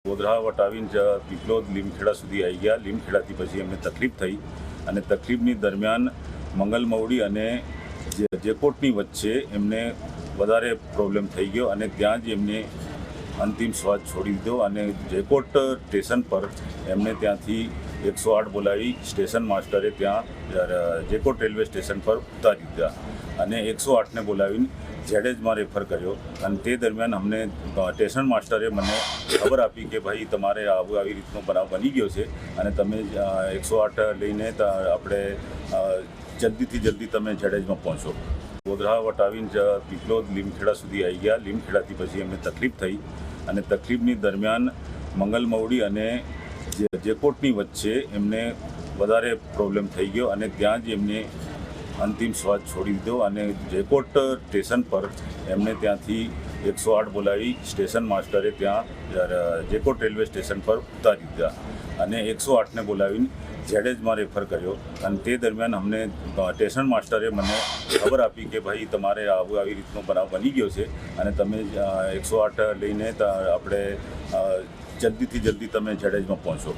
ગોધરા વટાવીને પીપલોદ લીમખેડા સુધી આવી ગયા। લીમખેડાથી પછી એમને તકલીફ થઈ અને તકલીફની દરમિયાન મંગલમવડી અને જેકોટની વચ્ચે એમને વધારે પ્રોબ્લેમ થઈ ગયો અને ત્યાં જ એમને અંતિમ શ્વાસ છોડી દીધો અને જેકોટ સ્ટેશન પર એમને ત્યાંથી 108 બોલાવી સ્ટેશન માસ્ટરે ત્યાં જેકોટ રેલવે સ્ટેશન પર ઉતારી દીધા અને 108ને બોલાવીને ઝેડએજમાં રેફર કર્યો અને તે દરમિયાન અમને સ્ટેશન માસ્ટરે મને ખબર આપી કે ભાઈ તમારે આવી રીતનો બનાવ બની ગયો છે અને તમે 108 લઈને આપણે જલ્દીથી જલ્દી તમે ઝેડએજમાં પહોંચો। ગોધરા વટાવીને પીપલોદ લીમખેડા સુધી આવી ગયા। લીમખેડાથી પછી એમને તકલીફ થઈ અને તકલીફની દરમિયાન મંગલમવડી અને જેકોટની વચ્ચે એમને વધારે પ્રોબ્લેમ થઈ ગયો અને ત્યાં જ એમને અંતિમ શ્વાસ છોડી દીધો અને જેકોટ સ્ટેશન પર એમને ત્યાંથી 108 બોલાવી સ્ટેશન માસ્ટરે ત્યાં જેકોટ રેલવે સ્ટેશન પર ઉતારી દીધા અને 108ને બોલાવીને ઝેડએજમાં રેફર કર્યો અને તે દરમિયાન અમને સ્ટેશન માસ્ટરે મને ખબર આપી કે ભાઈ તમારે આવી રીતનો બનાવ બની ગયો છે અને તમે 108 લઈને આપણે જલ્દીથી જલ્દી તમે ઝેડએજમાં પહોંચો।